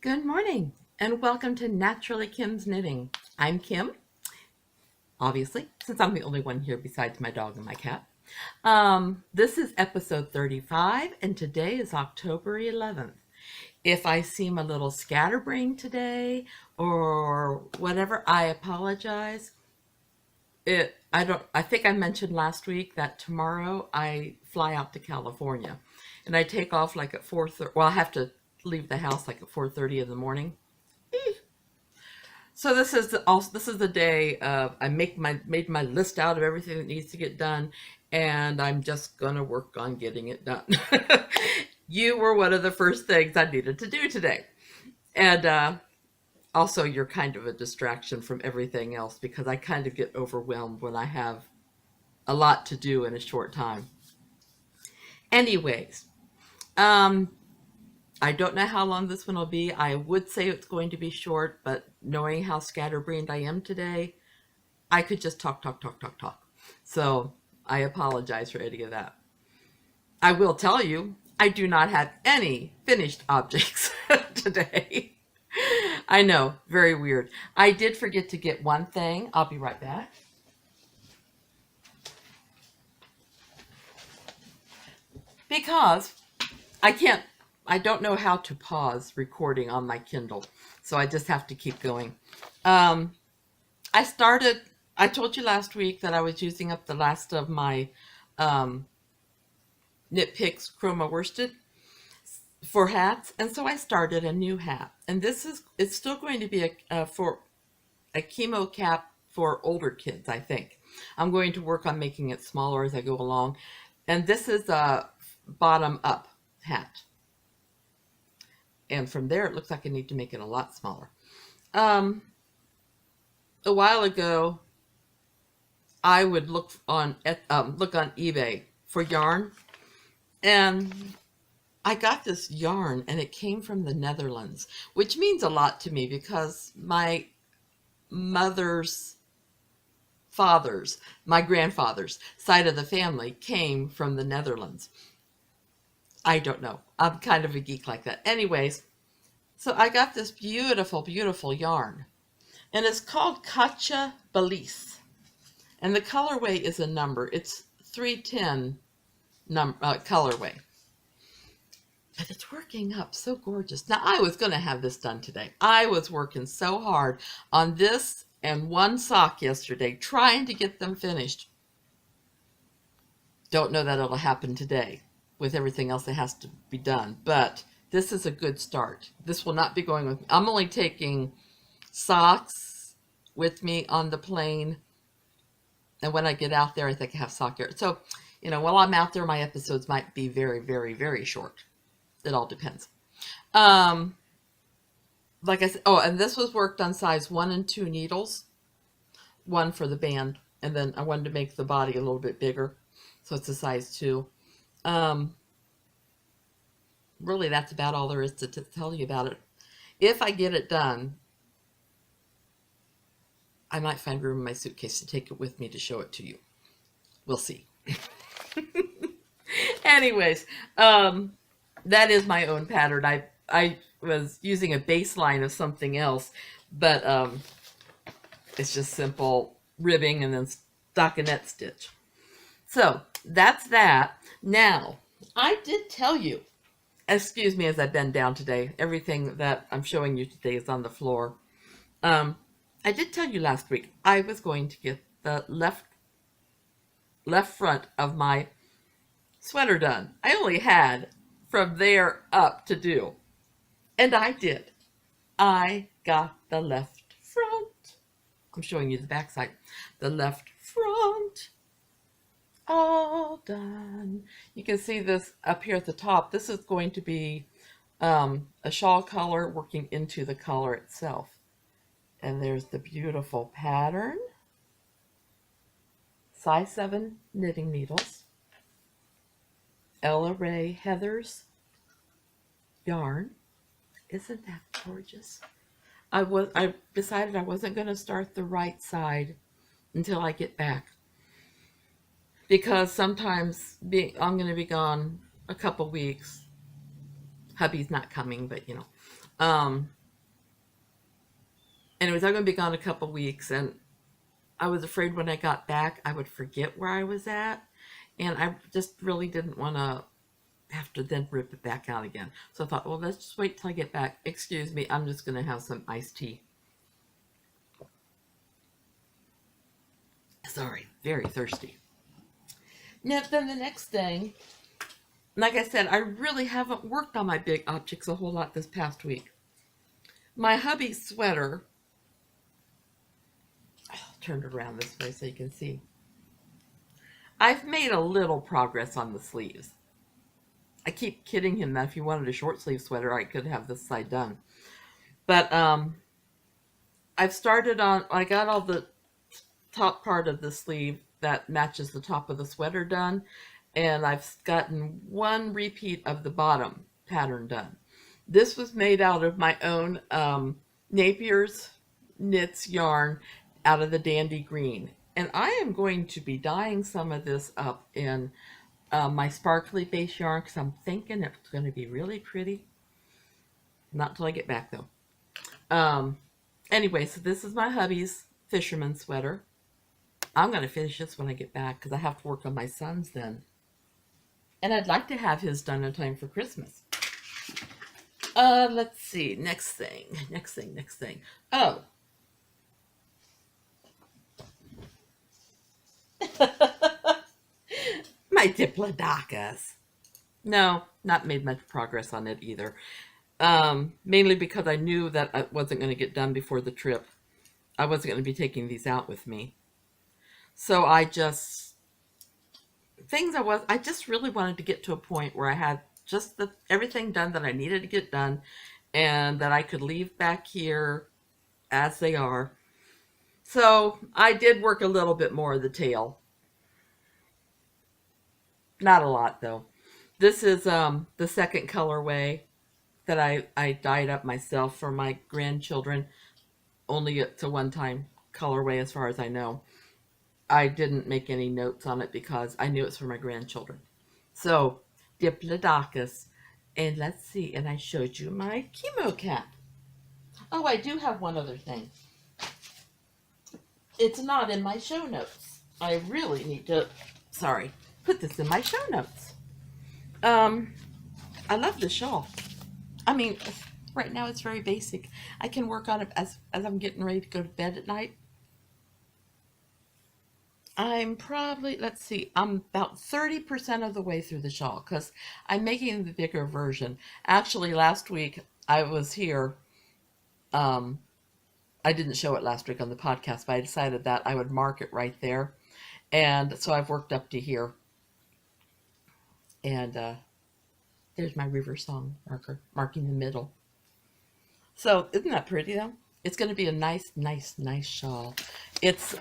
Good morning and welcome to Naturally Kim's Knitting. I'm Kim, obviously, since I'm the only one here besides my dog and my cat. This is episode 35 and today is October 11th. If I seem a little scatterbrained today or whatever, I apologize. I think I mentioned last week that tomorrow I fly out to California and I take off like at 4:30. Well, I have to leave the house like at 4:30 in the morning. So this is the day I made my list out of everything that needs to get done, and I'm just gonna work on getting it done. You were one of the first things I needed to do today, and also you're kind of a distraction from everything else because I kind of get overwhelmed when I have a lot to do in a short time. Anyways, I don't know how long this one will be. I would say it's going to be short, but knowing how scatterbrained I am today, I could just talk. So I apologize for any of that. I will tell you, I do not have any finished objects today. I know, very weird. I did forget to get one thing. I'll be right back. Because I don't know how to pause recording on my Kindle, so I just have to keep going. I told you last week that I was using up the last of my Knit Picks Chroma worsted for hats, and so I started a new hat. And it's still going to be for a Chemo cap for older kids, I think. I'm going to work on making it smaller as I go along. And this is a bottom up hat. And from there, it looks like I need to make it a lot smaller. A while ago, I would look on eBay for yarn, and I got this yarn, and it came from the Netherlands, which means a lot to me because my mother's my grandfather's side of the family came from the Netherlands. I don't know. I'm kind of a geek like that. Anyways, so I got this beautiful, beautiful yarn. And it's called Katia Belice. And the colorway is a number. It's 310 colorway. But it's working up so gorgeous. Now, I was going to have this done today. I was working so hard on this and one sock yesterday, trying to get them finished. Don't know that it'll happen today with everything else that has to be done, but this is a good start. This will not be going with me. I'm only taking socks with me on the plane, and when I get out there, I think I have sock gear. So, while I'm out there, my episodes might be very, very, very short. It all depends. Like I said, and this was worked on size 1 and 2 needles, one for the band, and then I wanted to make the body a little bit bigger, so it's a size 2. Really, that's about all there is to tell you about it. If I get it done, I might find room in my suitcase to take it with me to show it to you. We'll see. Anyways, that is my own pattern. I was using a baseline of something else, but it's just simple ribbing and then stockinette stitch. So that's that. Now, I did tell you, excuse me as I bend down today, everything that I'm showing you today is on the floor. I did tell you last week I was going to get the left front of my sweater done. I only had from there up to do, and I did. I got the left front. I'm showing you the back side. The left front. All done. You can see this up here at the top. This is going to be a shawl color working into the collar itself. And there's the beautiful pattern. Size 7 knitting needles. Ella Ray Heathers yarn. Isn't that gorgeous? I decided I wasn't going to start the right side until I get back, because sometimes I'm going to be gone a couple weeks. Hubby's not coming, but Anyways, I'm going to be gone a couple weeks, and I was afraid when I got back I would forget where I was at, and I just really didn't want to have to then rip it back out again. So I thought, well, let's just wait till I get back. Excuse me, I'm just going to have some iced tea. Sorry, very thirsty. Now, then the next thing, like I said, I really haven't worked on my big objects a whole lot this past week. My hubby's sweater, I'll turn it around this way so you can see. I've made a little progress on the sleeves. I keep kidding him that if he wanted a short sleeve sweater, I could have this side done. But I've started on, I got all the top part of the sleeve that matches the top of the sweater done, and I've gotten one repeat of the bottom pattern done. This was made out of my own Napier's Knits yarn out of the Dandy Green, and I am going to be dyeing some of this up in my sparkly base yarn because I'm thinking it's going to be really pretty. Not till I get back though. Anyway, so this is my hubby's fisherman sweater. I'm going to finish this when I get back because I have to work on my son's then. And I'd like to have his done in time for Christmas. Let's see. Next thing. Oh. My Diplodocus. No, not made much progress on it either. Mainly because I knew that I wasn't going to get done before the trip. I wasn't going to be taking these out with me. So I just really wanted to get to a point where I had just everything done that I needed to get done, and that I could leave back here as they are. So I did work a little bit more of the tail. Not a lot though. This is the second colorway that I dyed up myself for my grandchildren. Only it's a one-time colorway as far as I know. I didn't make any notes on it because I knew it's for my grandchildren. So, Diplodocus. And let's see, and I showed you my Chemo cap. Oh, I do have one other thing. It's not in my show notes. I really need to, put this in my show notes. I love this shawl. I mean, right now it's very basic. I can work on it as I'm getting ready to go to bed at night. I'm probably, let's see, I'm about 30% of the way through the shawl because I'm making the bigger version. Actually, last week I was here. I didn't show it last week on the podcast, but I decided that I would mark it right there. And so I've worked up to here. And there's my river song marker, marking the middle. So isn't that pretty though? It's going to be a nice shawl. It's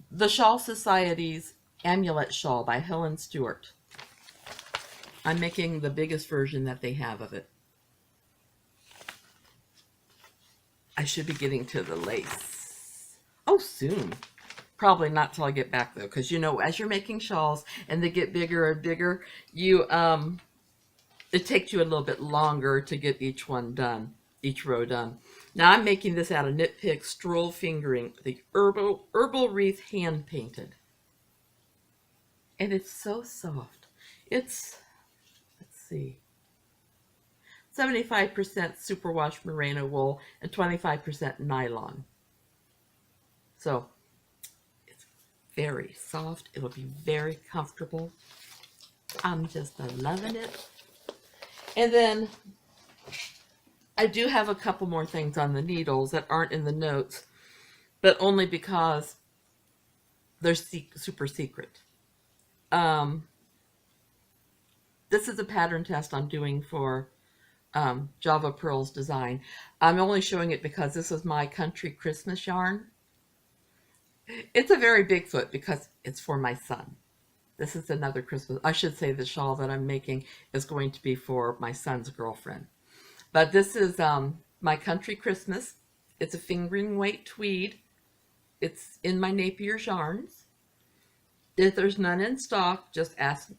the Shawl Society's Amulet Shawl by Helen Stewart. I'm making the biggest version that they have of it. I should be getting to the lace. Oh, soon. Probably not till I get back though, because you know, as you're making shawls and they get bigger and bigger, it takes you a little bit longer to get each one done, each row done. Now I'm making this out of Knit Pick Stroll Fingering, the Herbal Wreath hand painted. And it's so soft. It's, let's see, 75% superwash merino wool and 25% nylon. So it's very soft. It'll be very comfortable. I'm just loving it. And then I do have a couple more things on the needles that aren't in the notes, but only because they're super secret. This is a pattern test I'm doing for Java Pearls Design. I'm only showing it because this is my country Christmas yarn. It's a very big foot because it's for my son. This is another Christmas, I should say the shawl that I'm making is going to be for my son's girlfriend. But this is my country Christmas. It's a fingering weight tweed. It's in my Napier's yarns. If there's none in stock, just ask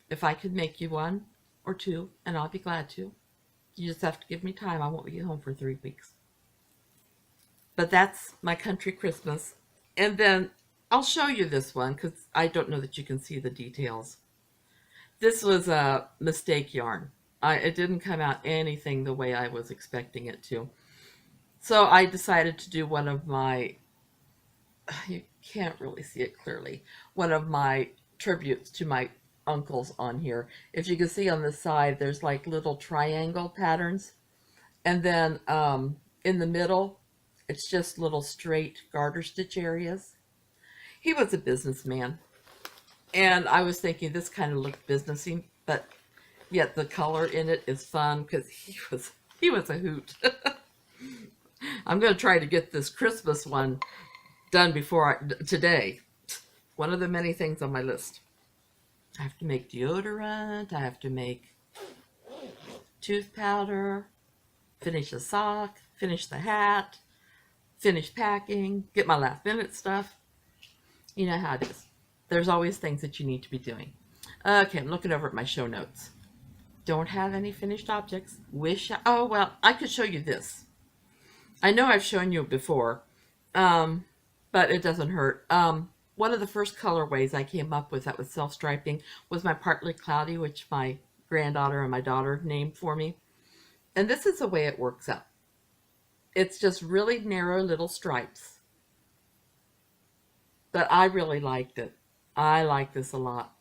if I could make you one or two, and I'll be glad to. You just have to give me time. I won't be home for 3 weeks. But that's my country Christmas. And then I'll show you this one because I don't know that you can see the details. This was a mistake yarn. It didn't come out anything the way I was expecting it to. So I decided to do one of my, you can't really see it clearly, one of my tributes to my uncles on here. If you can see on the side, there's like little triangle patterns. And then in the middle, it's just little straight garter stitch areas. He was a businessman. And I was thinking this kind of looked businessy, but yet the color in it is fun because he was a hoot. I'm going to try to get this Christmas one done today. One of the many things on my list. I have to make deodorant. I have to make tooth powder, finish a sock, finish the hat, finish packing, get my last minute stuff. You know how it is. There's always things that you need to be doing. Okay, I'm looking over at my show notes. Don't have any finished objects. Oh, well, I could show you this. I know I've shown you it before, but it doesn't hurt. One of the first colorways I came up with that was self-striping was my Partly Cloudy, which my granddaughter and my daughter named for me. And this is the way it works out. It's just really narrow little stripes. But I really liked it. I like this a lot.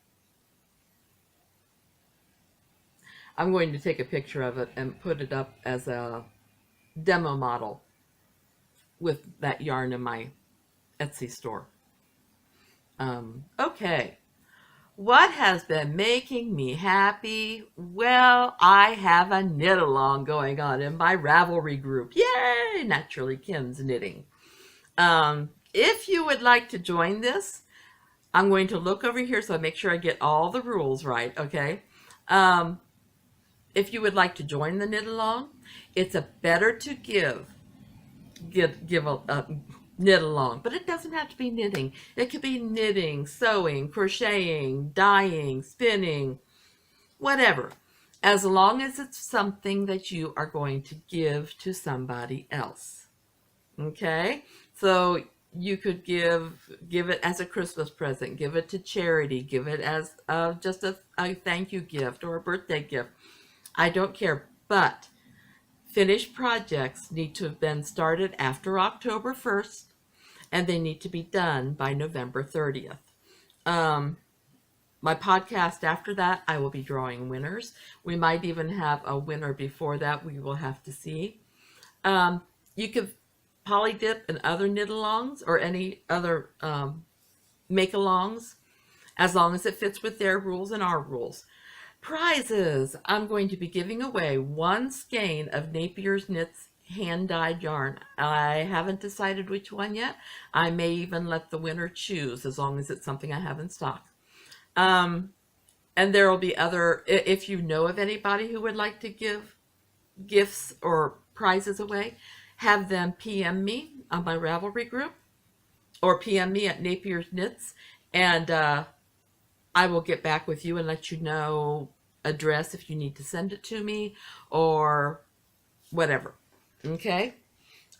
I'm going to take a picture of it and put it up as a demo model with that yarn in my Etsy store. Okay. What has been making me happy? Well, I have a knit along going on in my Ravelry group. Yay! Naturally Kim's Knitting. If you would like to join this, I'm going to look over here so I make sure I get all the rules right, okay? If you would like to join the knit along, it's a better to give a knit along, but it doesn't have to be knitting. It could be knitting, sewing, crocheting, dyeing, spinning, whatever, as long as it's something that you are going to give to somebody else. Okay, so you could give it as a Christmas present, give it to charity, give it as just a thank you gift or a birthday gift. I don't care, but finished projects need to have been started after October 1st, and they need to be done by November 30th. My podcast after that, I will be drawing winners. We might even have a winner before that. We will have to see. You could poly dip and other knit-alongs or any other make-alongs, as long as it fits with their rules and our rules. Prizes. I'm going to be giving away one skein of NapiersKnits hand-dyed yarn. I haven't decided which one yet. I may even let the winner choose, as long as it's something I have in stock. And there will be other, if you know of anybody who would like to give gifts or prizes away, have them PM me on my Ravelry group or PM me at NapiersKnits, and I will get back with you and let you know address if you need to send it to me or whatever. Okay?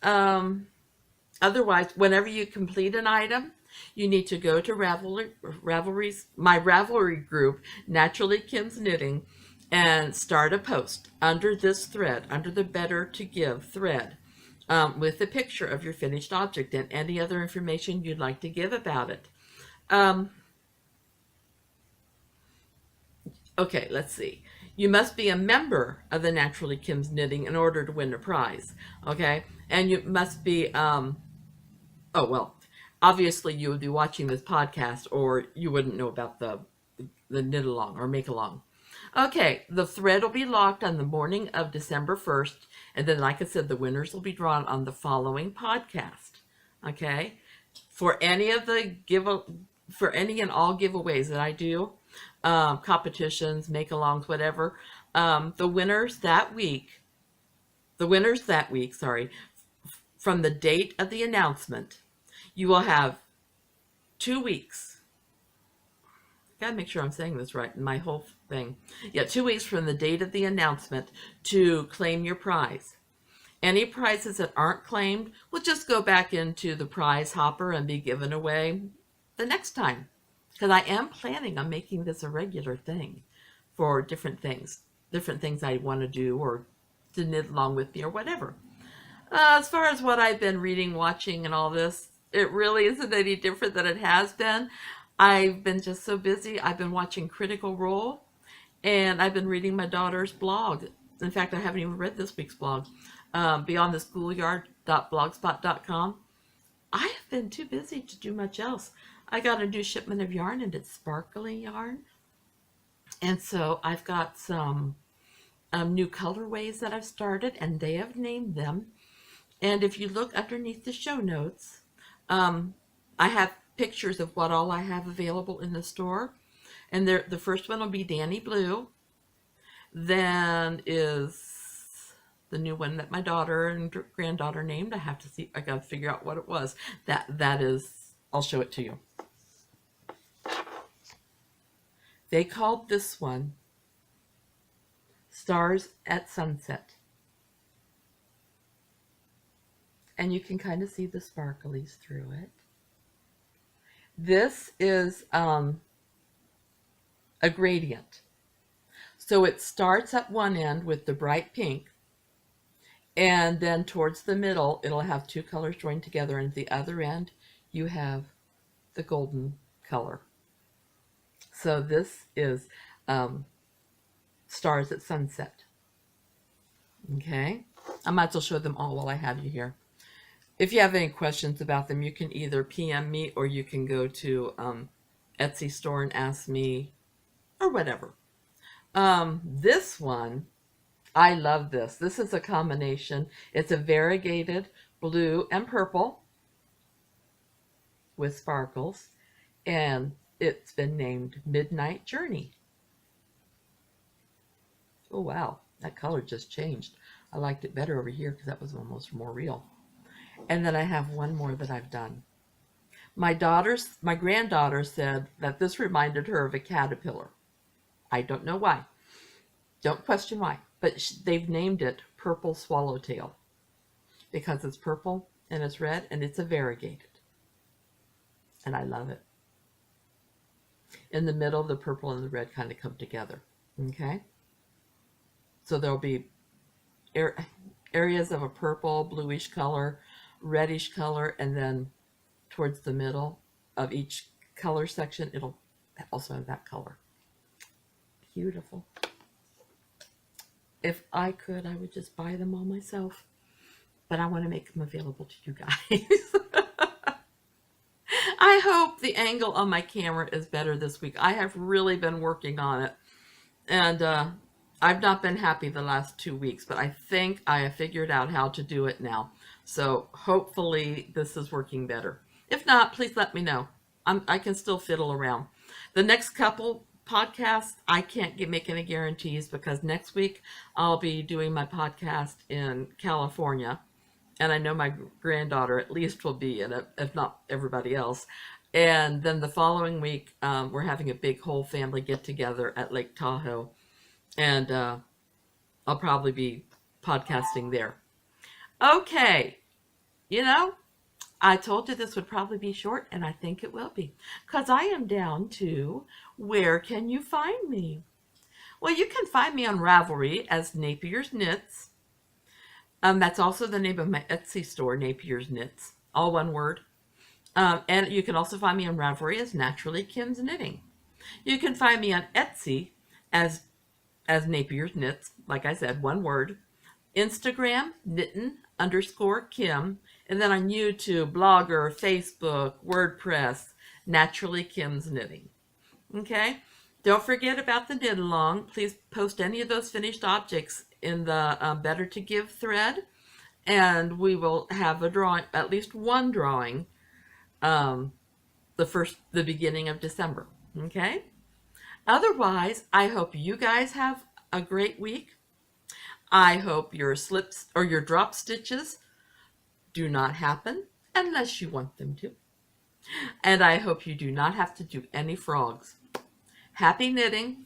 Otherwise, whenever you complete an item, you need to go to my Ravelry group, Naturally Kim's Knitting, and start a post under this thread, under the Better to Give thread, with a picture of your finished object and any other information you'd like to give about it. Okay, let's see. You must be a member of the Naturally Kim's Knitting in order to win a prize. Okay, and you must be, oh, well, obviously you would be watching this podcast or you wouldn't know about the knit along or make along. Okay, the thread will be locked on the morning of December 1st. And then, like I said, the winners will be drawn on the following podcast. Okay, for any of the for any and all giveaways that I do, competitions, make-alongs, whatever, the winners that week, sorry, from the date of the announcement, you will have 2 weeks. Gotta make sure I'm saying this right in my whole thing. Yeah, 2 weeks from the date of the announcement to claim your prize. Any prizes that aren't claimed will just go back into the prize hopper and be given away the next time. Because I am planning on making this a regular thing for different things I want to do or to knit along with me or whatever. As far as what I've been reading, watching, and all this, it really isn't any different than it has been. I've been just so busy. I've been watching Critical Role, and I've been reading my daughter's blog. In fact, I haven't even read this week's blog, beyondtheschoolyard.blogspot.com. I have been too busy to do much else. I got a new shipment of yarn, and it's sparkling yarn. And so I've got some new colorways that I've started, and they have named them. And if you look underneath the show notes, I have pictures of what all I have available in the store. And the first one will be Danny Blue. Then is the new one that my daughter and granddaughter named. I have to see. I got to figure out what it was. That is. I'll show it to you. They called this one Stars at Sunset. And you can kind of see the sparklies through it. This is a gradient. So it starts at one end with the bright pink, and then towards the middle, it'll have two colors joined together, and at the other end, you have the golden color. So this is Stars at Sunset. Okay, I might as well show them all while I have you here. If you have any questions about them, you can either PM me or you can go to Etsy store and ask me or whatever. This one, I love this. This is a combination. It's a variegated blue and purple with sparkles, and it's been named Midnight Journey. Oh wow, that color just changed. I liked it better over here because that was almost more real. And then I have one more that I've done. My granddaughter said that this reminded her of a caterpillar. I don't know why. Don't question why. But they've named it Purple Swallowtail because it's purple and it's red and it's a variegated. And I love it. In the middle, the purple and the red kind of come together. Okay? So there'll be areas of a purple, bluish color, reddish color, and then towards the middle of each color section, it'll also have that color. Beautiful. If I could, I would just buy them all myself, but I want to make them available to you guys. I hope the angle on my camera is better this week. I have really been working on it, and I've not been happy the last 2 weeks, but I think I have figured out how to do it now. So hopefully this is working better. If not, please let me know. I can still fiddle around. The next couple podcasts, I can't make any guarantees because next week I'll be doing my podcast in California. And I know my granddaughter at least will be in it, if not everybody else. And then the following week, we're having a big whole family get together at Lake Tahoe. And I'll probably be podcasting there. Okay, you know, I told you this would probably be short, and I think it will be. Because I am down to, where can you find me? Well, you can find me on Ravelry as NapiersKnits. That's also the name of my Etsy store, NapiersKnits, all one word. And you can also find me on Ravelry as Naturally Kim's Knitting. You can find me on Etsy as NapiersKnits, like I said, one word. Instagram, knittin_Kim, and then on YouTube, Blogger, Facebook, WordPress, Naturally Kim's Knitting. Okay? Don't forget about the knit along. Please post any of those finished objects in the Better to Give thread, and we will have a drawing, at least one drawing, the beginning of December. Okay? Otherwise, I hope you guys have a great week. I hope your slips or your drop stitches do not happen unless you want them to. And I hope you do not have to do any frogs. Happy knitting.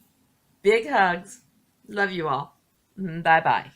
Big hugs. Love you all. Bye-bye.